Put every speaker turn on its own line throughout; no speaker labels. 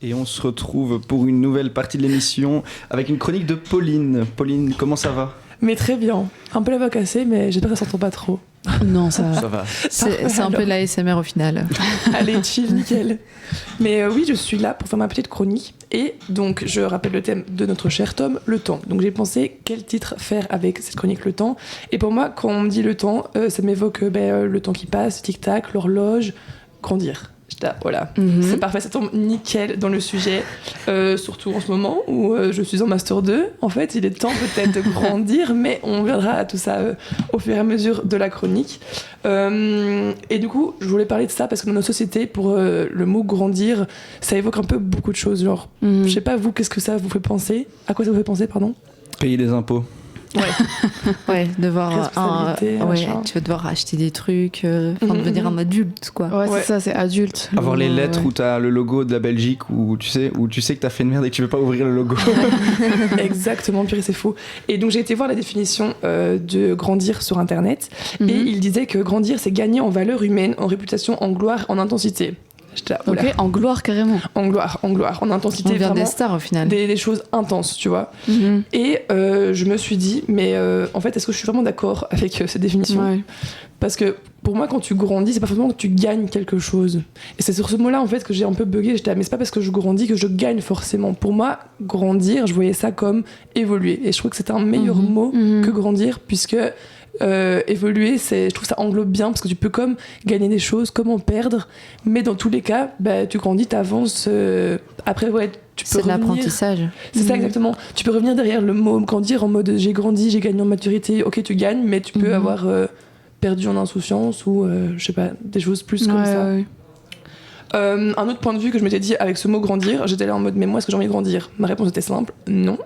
Et on se retrouve pour une nouvelle partie de l'émission avec une chronique de Pauline. Pauline, comment ça va ?
Mais très bien. Un peu la voix cassée, mais j'espère que ça s'entend pas trop.
Non, ça
va.
C'est un peu de l'ASMR au final.
Allez, chill, nickel. Mais oui, je suis là pour faire ma petite chronique. Et donc, je rappelle le thème de notre cher tome, le temps. Donc, j'ai pensé quel titre faire avec cette chronique, le temps. Et pour moi, quand on me dit le temps, ça m'évoque le temps qui passe, tic-tac, l'horloge, grandir. Voilà, c'est parfait, ça tombe nickel dans le sujet, surtout en ce moment où je suis en Master 2. En fait, il est temps peut-être de grandir, mais on verra à tout ça au fur et à mesure de la chronique. Et du coup, je voulais parler de ça parce que dans notre société, pour le mot grandir, ça évoque un peu beaucoup de choses. Genre, je sais pas, vous, qu'est-ce que ça vous fait penser ? À quoi ça vous fait penser, pardon ?
Payer des impôts.
Ouais, devoir tu vas devoir acheter des trucs, devenir un adulte, quoi.
Ouais, c'est ça, c'est adulte.
Avoir les lettres où t'as le logo de la Belgique, où tu sais que t'as fait une merde et que tu veux pas ouvrir le logo.
Exactement, pire, c'est fou. Et donc j'ai été voir la définition de grandir sur internet, et il disait que grandir, c'est gagner en valeur humaine, en réputation, en gloire, en intensité.
Ok, en gloire carrément.
En gloire, en intensité.
On vient
vraiment
des stars au final.
Des choses intenses, tu vois. Et je me suis dit, mais en fait, est-ce que je suis vraiment d'accord avec cette définition ?
Ouais.
Parce que pour moi, quand tu grandis, c'est pas forcément que tu gagnes quelque chose. Et c'est sur ce mot-là, en fait, que j'ai un peu bugué. J'étais, mais c'est pas parce que je grandis que je gagne forcément. Pour moi, grandir, je voyais ça comme évoluer. Et je trouve que c'était un meilleur mot que grandir, puisque évoluer, je trouve ça englobe bien parce que tu peux comme gagner des choses, comme en perdre, mais dans tous les cas, tu grandis, t'avances. Après, ouais, tu peux
c'est de
revenir.
l'apprentissage.
C'est ça exactement. Tu peux revenir derrière le mot grandir en mode j'ai grandi, j'ai gagné en maturité. Ok, tu gagnes, mais tu peux avoir perdu en insouciance ou je sais pas, des choses plus comme ça.
Ouais.
Un autre point de vue que je m'étais dit avec ce mot grandir, j'étais là en mode mais moi est-ce que j'ai envie de grandir ? Ma réponse était simple, non.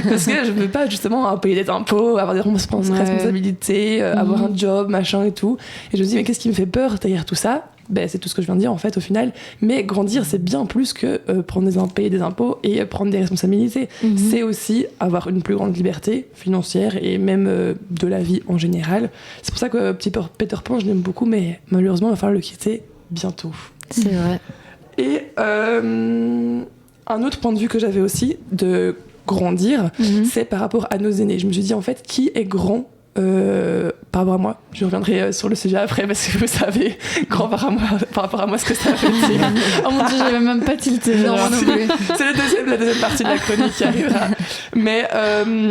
Parce que je veux pas justement payer des impôts, avoir des responsabilités, avoir un job, machin et tout. Et je me dis mais qu'est-ce qui me fait peur derrière tout ça ? C'est tout ce que je viens de dire en fait au final. Mais grandir c'est bien plus que payer des impôts et prendre des responsabilités. C'est aussi avoir une plus grande liberté financière et même de la vie en général. C'est pour ça que petit Peter Pan je l'aime beaucoup, mais malheureusement il va falloir le quitter bientôt.
C'est vrai.
Et un autre point de vue que j'avais aussi de grandir, c'est par rapport à nos aînés. Je me suis dit en fait, qui est grand par rapport à moi ? Je reviendrai sur le sujet après parce que vous savez, grand par rapport à moi, ce que ça veut dire.
Oh mon dieu, j'avais même pas tilté.
Non, c'est la deuxième partie de la chronique qui arrivera. Mais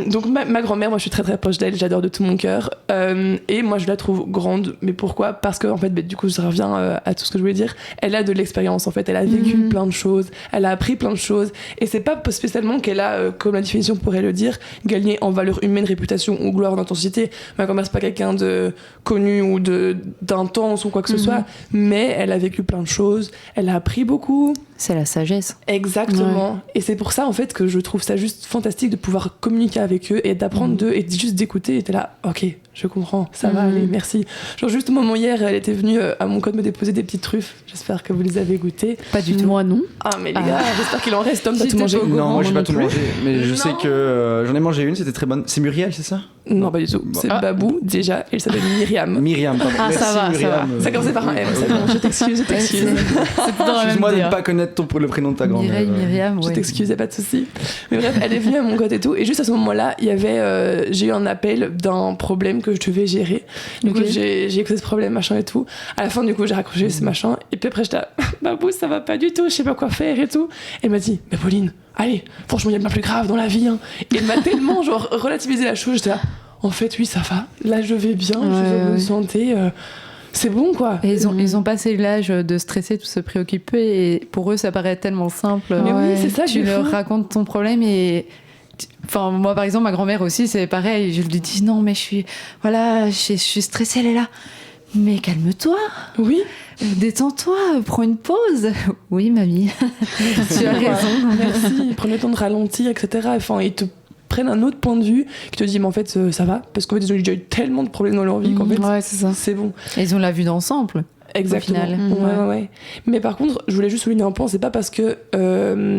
donc ma grand-mère, moi je suis très très proche d'elle, j'adore de tout mon cœur. Et moi je la trouve grande. Mais pourquoi ? Parce que en fait, du coup, ça revient à tout ce que je voulais dire. Elle a de l'expérience en fait, elle a vécu plein de choses, elle a appris plein de choses. Et c'est pas spécialement qu'elle a, comme la définition pourrait le dire, gagné en valeur humaine, réputation ou gloire d'intensité. Ma grand-mère c'est pas quelqu'un de connu ou d'intense ou quoi que ce soit, mais elle a vécu plein de choses, elle a appris beaucoup.
C'est la sagesse.
Exactement.
Ouais.
Et c'est pour ça en fait que je trouve ça juste fantastique de pouvoir communiquer avec eux et d'apprendre d'eux et juste d'écouter. Et t'es là, ok, je comprends, ça va aller, merci. Genre juste au moment hier, elle était venue à mon code me déposer des petites truffes. J'espère que vous les avez goûtées.
Pas du tout. Moi non.
Ah mais les gars, j'espère qu'il en reste. Tom, t'as tout mangé ?
Non, moi j'ai pas tout mangé, mais je
Non.
sais que j'en ai mangé une, c'était très bonne. C'est Muriel, c'est ça ?
Non, pas du tout. C'est Babou déjà, et elle s'appelle Myriam.
Myriam, pardon.
Ah,
Merci,
ça va,
Myriam.
Ça commençait par un M, c'est bon, je t'excuse.
Excuse-moi de ne pas connaître le prénom de ta grand-mère.
Myriam,
Je t'excuse, pas de soucis. Mais bref, elle est venue à mon côté et tout. Et juste à ce moment-là, j'ai eu un appel d'un problème que je devais gérer. Du coup, j'ai écouté ce problème, machin et tout. À la fin, du coup, j'ai raccroché ce machin. Et puis après, j'étais là, Babou, ça va pas du tout, je sais pas quoi faire et tout. Et elle m'a dit, mais Pauline, allez, franchement, il y a bien plus grave dans la vie. Hein. Et elle m'a tellement, relativisé la chose. J'étais là, en fait, oui, ça va. Là, je vais bien, je me sentais. C'est bon, quoi.
Et ils ont passé l'âge de stresser, de se préoccuper, et pour eux, ça paraît tellement simple.
Mais oui, c'est ça.
Tu leur racontes ton problème et... Enfin, moi, par exemple, ma grand-mère aussi, c'est pareil. Je lui dis, non, mais je suis stressée, elle est là. Mais calme-toi.
Oui.
Détends-toi, prends une pause. Oui, mamie. Tu as raison.
Merci. Prends le temps de ralentir, etc. Enfin, ils te prennent un autre point de vue qui te dit, mais en fait, ça va. Parce qu'en fait, ils ont déjà eu tellement de problèmes dans leur vie qu'en fait, c'est bon.
Et ils ont la vue d'ensemble.
Exactement.
Au final.
Ouais. Mais par contre, je voulais juste souligner un point, c'est pas parce que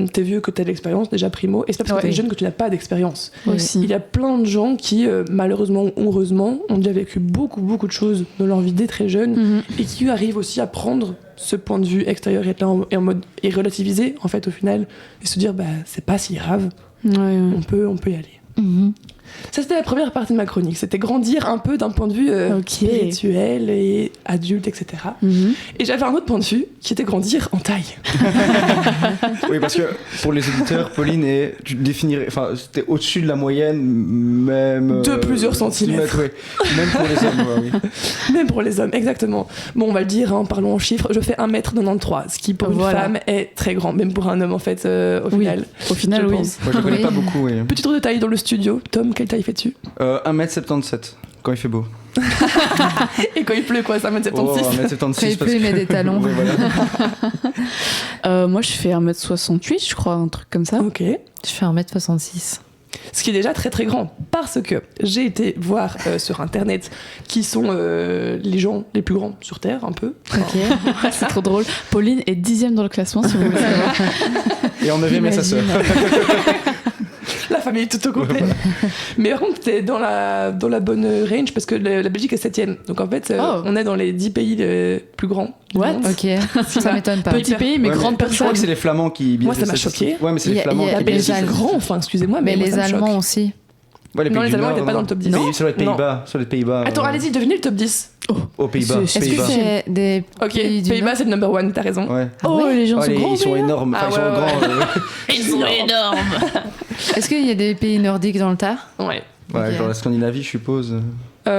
t'es vieux que t'as de l'expérience, déjà primo, et c'est pas parce que t'es jeune que tu n'as pas d'expérience.
Aussi.
Il y a plein de gens qui, malheureusement ou heureusement, ont déjà vécu beaucoup de choses dans leur vie dès très jeunes et qui arrivent aussi à prendre ce point de vue extérieur et être là et en mode et relativiser en fait au final et se dire bah c'est pas si grave, on peut y aller. Ça, c'était la première partie de ma chronique. C'était grandir un peu d'un point de vue spirituel et adulte, etc. Et j'avais un autre point de vue qui était grandir en taille.
Oui, parce que pour les auditeurs, Pauline, tu définirais, enfin, c'était au-dessus de la moyenne, même.
De plusieurs centimètres.
Oui. Même pour les hommes, oui.
Même pour les hommes, exactement. Bon, on va le dire, parlons en chiffres. Je fais 1m93, ce qui pour une femme est très grand, même pour un homme en fait, au final.
Au final, oui.
Pense.
Moi, je connais pas beaucoup, oui.
Petit tour de taille dans le studio. Tom, quelle taille fais-tu
1m77, quand il fait beau.
Et quand il pleut, quoi, c'est 1m76
Oh, 1m76.
Quand il pleut, il met des talons.
Oui, voilà.
Moi, je fais 1m68, je crois, un truc comme ça.
Ok.
Je fais 1m66.
Ce qui est déjà très très grand, parce que j'ai été voir sur internet qui sont les gens les plus grands sur Terre, un peu.
Ok, c'est trop drôle. Pauline est 10e dans le classement, si vous voulez savoir.
Et en 9ème, sa sœur.
La famille tout au complet. Mais par contre, t'es dans la bonne range parce que la Belgique est 7ème. Donc en fait, on est dans les 10 pays les plus grands.
What?
Ok, ça m'étonne pas.
Petit pays, mais grande
Je crois
personne.
que c'est les Flamands qui.
Moi, ça m'a choqué.
Ouais, mais c'est les Flamands
La
qui.
Belgique est grand, enfin, excusez-moi,
Mais
moi,
les
ça me choque.
Allemands aussi.
Ouais, les
Non,
pays
les
du
Allemands
Nord,
n'étaient pas dans le top 10.
Sur les Pays-Bas. Sur les Pays-Bas.
Attends, allez-y, devinez le top 10.
Aux Pays-Bas.
Est-ce que
Pays-Bas.
c'est des
Ok,
pays du
Pays-Bas,
Nord
c'est le number one, t'as raison.
Ouais.
Oh, les gens
Ah,
sont grands.
ils sont
déjà.
énormes. Enfin,
Ah,
ils sont
ouais,
grands.
Ils sont énormes.
Est-ce qu'il y a des pays nordiques dans le tas?
Ouais.
Ouais,
Ok.
genre la Scandinavie, je suppose.
Oui.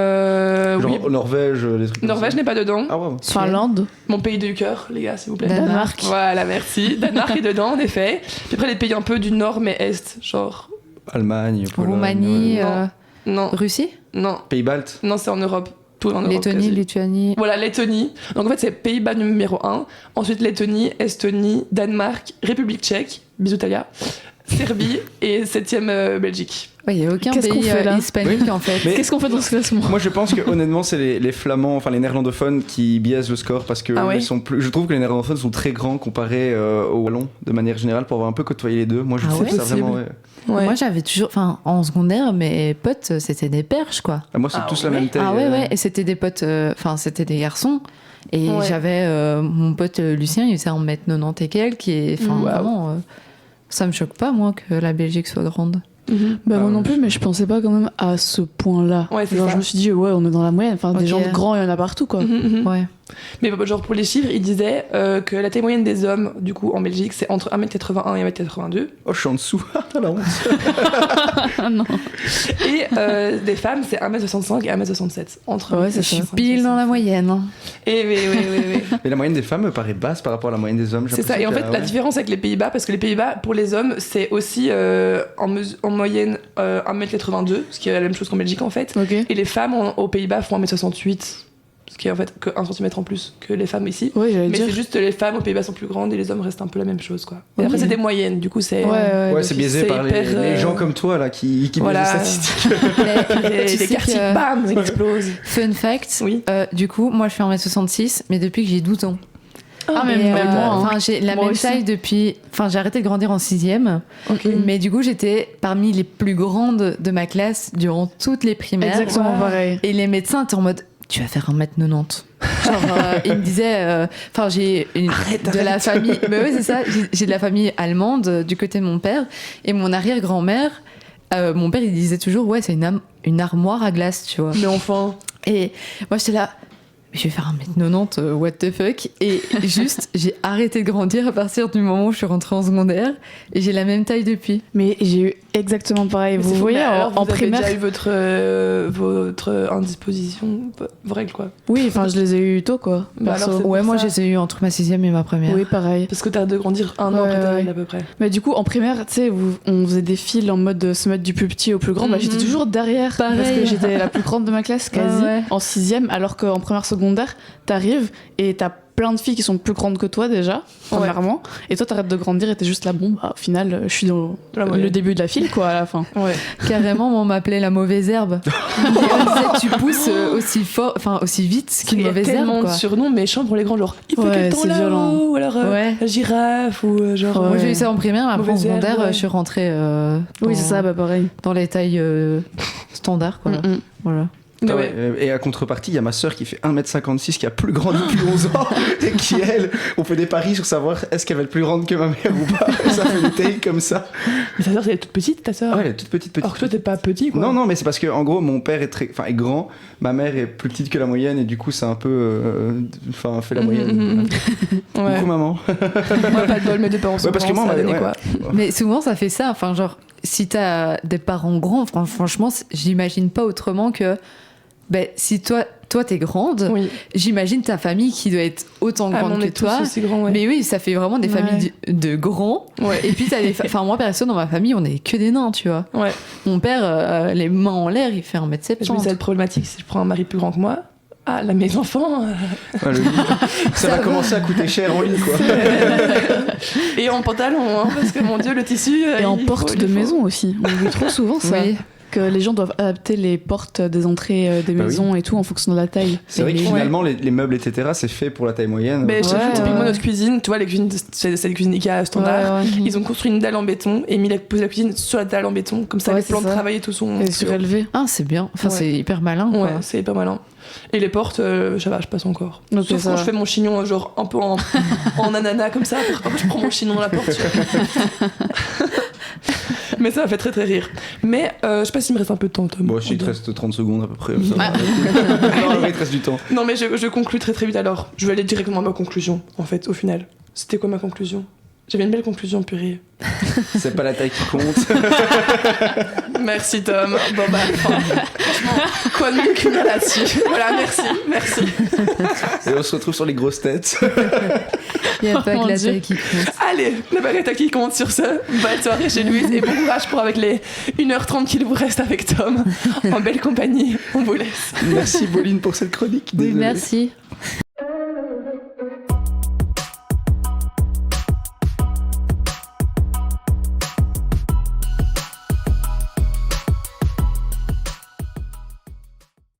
Genre Norvège, des trucs comme
Norvège
ça.
n'est pas dedans.
Ah ouais.
Finlande.
Mon pays du cœur, les gars, s'il vous plaît.
Danemark.
Voilà, merci. Danemark est dedans, en effet. Puis après, les pays un peu du nord, mais est, genre.
Allemagne, Pologne.
Roumanie,
ouais. Non,
Russie,
non,
Pays-Baltes.
non, c'est en Europe. Tout en Europe.
Lettonie,
quasi.
Lituanie.
Voilà, Lettonie. Donc en fait, c'est Pays-Bas numéro 1. Ensuite, Lettonie, Estonie, Danemark, République tchèque, bisous Talia, Serbie et 7ème Belgique.
Ouais, il n'y a aucun
Qu'est-ce qu'on
pays
fait, là
hispanique en fait.
Mais-
Qu'est-ce qu'on fait dans ce classement?
Moi, je pense que honnêtement, c'est les Flamands, enfin les néerlandophones qui biaisent le score parce que
Ah ouais
ils sont plus. Je trouve que les néerlandophones sont très grands comparés aux wallons de manière générale pour avoir un peu côtoyé les deux. Moi, je
Ah
trouve
ouais,
ça vraiment. Ouais.
Ouais.
Moi j'avais toujours, enfin en secondaire, mes potes c'était des perches quoi.
Ah, moi, c'est
Ah
tous
ouais.
la même taille.
Ah ouais, et c'était des potes, enfin c'était des garçons. Et
Ouais.
j'avais mon pote Lucien, il faisait 1m90 et quelques, enfin
Wow.
vraiment, ça me choque pas moi que la Belgique soit grande.
Bah, moi
Ah,
non
ouais.
plus, mais je pensais pas quand même à ce point-là.
Ouais, c'est
Genre,
ça.
je me suis dit, ouais, on est dans la moyenne. Enfin, des
Ok.
gens grands, il y en a partout, quoi.
Ouais.
Mais genre pour les chiffres, il disait que la taille moyenne des hommes, du coup, en Belgique, c'est entre 1m81 et 1m82.
Oh, je suis en dessous. Ah, la honte.
Ah non.
Et des femmes, c'est 1m65 et 1m67. Entre
Ouais, c'est
Je suis
65
pile dans la moyenne. Hein.
Et oui.
Mais la moyenne des femmes me paraît basse par rapport à la moyenne des hommes. j'ai
C'est ça. Et en fait,
l'impression
la
que,
différence avec les Pays-Bas, parce que les Pays-Bas, pour les hommes, c'est aussi en moyenne 1m82, ce qui est la même chose qu'en Belgique en fait.
Ok.
Et les femmes aux Pays-Bas font 1m68, ce qui est en fait que 1 cm en plus que les femmes ici.
Ouais, j'allais
Mais
dire.
c'est juste les femmes aux Pays-Bas sont plus grandes et les hommes restent un peu la même chose quoi. Et
Ok.
après c'est des moyennes, du coup c'est
Ouais, c'est biaisé
c'est
par les
hyper,
gens comme toi là qui
voilà.
biaisent les statistiques.
les
Tu sais
quartiers
que-
bam explosent.
Fun fact,
Oui.
du coup, moi je fais 1m66, mais depuis que j'ai 12 ans.
Ah,
Et,
même moi. hein.
Enfin, j'ai la
Moi
même
aussi.
taille depuis. Enfin, j'ai arrêté de grandir en 6ème. Mais du coup, j'étais parmi les plus grandes de ma classe durant toutes les primaires.
Exactement
Ouais.
pareil.
Et les médecins étaient en mode, tu vas faire 1m90. Genre, ils me disaient, enfin, j'ai
Arrête.
la famille. Mais oui, c'est ça. J'ai de la famille allemande du côté de mon père et mon arrière-grand-mère. Mon père, il disait toujours, ouais, c'est une armoire à glace, tu vois.
Mais enfin.
Et moi, j'étais là, mais je vais faire 1m90, what the fuck. Et juste, j'ai arrêté de grandir à partir du moment où je suis rentrée en secondaire. Et j'ai la même taille depuis.
Mais j'ai eu exactement pareil.
Mais
Vous
c'est fou,
voyez,
mais alors,
en
vous avez
primaire.
déjà eu votre indisposition, vos règles quoi.
Oui, enfin, je les ai eu tôt, quoi.
Bah
perso.
alors, c'est-
Ouais,
pour
moi,
ça.
je les ai eu entre ma 6ème et ma première.
Oui, pareil.
Parce que t'as de grandir un an
Ouais,
après ta
ouais.
règle à peu près.
Mais du coup, en primaire, tu sais, on faisait des files en mode de se mettre du plus petit au plus grand. Bah, j'étais
Mhm.
toujours derrière. Parce
Pareil.
que j'étais la plus grande de ma classe, quasi,
Ouais.
en 6ème. Alors qu'en première secondaire, t'arrives et t'as plein de filles qui sont plus grandes que toi déjà, premièrement. Et toi, t'arrêtes de grandir et t'es juste là, bon, bah, au final, je suis dans
La moyenne.
le début de la file, quoi, à la fin.
Ouais.
Carrément, on m'appelait la mauvaise herbe. Et on disait, tu pousses aussi fort, enfin aussi vite qu'une
Il y a
mauvaise herbe.
tellement de
Quoi.
surnoms méchants pour les grands, genre il fait
Ouais,
quel temps
c'est
là
violent.
ou alors
Ouais.
la girafe ou genre.
Ouais.
Moi, j'ai eu ça en primaire, mais après en
Mauvaise herbe,
secondaire,
ouais.
je suis rentrée
Oui, c'est ça, bah pareil.
dans les tailles standards. Quoi.
Mm-mm.
Voilà.
Mais
Ah
ouais.
ouais, et à contrepartie, il y a ma sœur qui fait 1m56, qui a plus grande depuis 11 ans, et qui, elle, on fait des paris sur savoir est-ce qu'elle va être plus grande que ma mère ou pas. Et ça fait des takes comme ça.
Mais ta sœur, elle est toute petite, ta sœur.
Ah ouais, elle est toute petite.
Alors que toi, t'es pas petit, quoi.
Non, non, mais c'est parce que en gros, mon père est grand, ma mère est plus petite que la moyenne, et du coup, c'est un peu. Fait la moyenne.
Ouais.
Coucou, maman.
Moi, pas de bol, mes deux parents sont
Ouais, parce que
grands,
moi,
ça a donné
ouais.
quoi.
Mais souvent, ça fait ça. Enfin, genre, si t'as des parents grands, franchement, j'imagine pas autrement que. Ben, si toi t'es grande,
Oui.
j'imagine ta famille qui doit être autant
Ah, mais
grande
on
que
est tous
toi.
aussi grands, ouais.
Mais oui, ça fait vraiment des
Ouais.
familles de grands.
Ouais.
Et puis t'as des. Enfin, moi, perso, dans ma famille, on est que des nains, tu vois.
Ouais.
Mon père, les mains en l'air, il fait 1m70.
Je me dis, ça va être problématique si je prends un mari plus grand que moi. Ah, là, mes enfants.
Ouais, le lit, ça va commencer à coûter cher en lit, quoi.
Et en pantalon, hein, parce que mon Dieu, le tissu.
Et en
il
porte
faut-
de
il faut-
maison aussi. On oublie trop souvent ça.
Oui.
Que les gens doivent adapter les portes des entrées des
Bah oui.
maisons et tout en fonction de la taille.
C'est vrai que
Ouais.
finalement, les meubles, etc., c'est fait pour la taille moyenne.
Mais je te
Ouais,
dis, typiquement,
ouais.
notre cuisine, tu vois, les cuisines, c'est des cuisines Ikea standard.
Ouais, ouais.
Ils ont construit une dalle en béton et posé la cuisine sur la dalle en béton. Comme ça,
Ouais,
les plans
c'est
de
ça.
travail et tout sont.
Et surélevé.
Ah, c'est bien. Enfin,
Ouais.
c'est hyper malin, quoi.
Ouais, c'est pas malin. Et les portes, ça va, je passe encore.
Donc,
Sauf
ça
quand
va.
je fais mon chignon, genre un peu en ananas comme ça, après je prends mon chignon dans la porte. Mais ça m'a fait très très rire. Mais je sais pas s'il me reste un peu de temps, Tom.
Bon, si il te reste 30 secondes à peu près. Ça
Ah.
va. Non, en vrai, il te reste du temps.
Non, mais je conclue très très vite alors. Je vais aller directement à ma conclusion, en fait, au final. C'était quoi ma conclusion? J'avais une belle conclusion, purée.
C'est pas la taille qui compte.
Merci, Tom. Bon, bah, franchement, quoi de mieux qu'une là-dessus? Voilà, merci.
Et on se retrouve sur les grosses têtes.
Il n'y a pas
Mon
que la
Dieu.
taille qui compte.
Allez, la baguette qui compte sur ce. Bonne soirée chez Louise et bon courage pour avec les 1h30 qu'il vous reste avec Tom. En belle compagnie, on vous laisse.
Merci, Pauline, pour cette chronique.
Oui,
Désolé.
merci.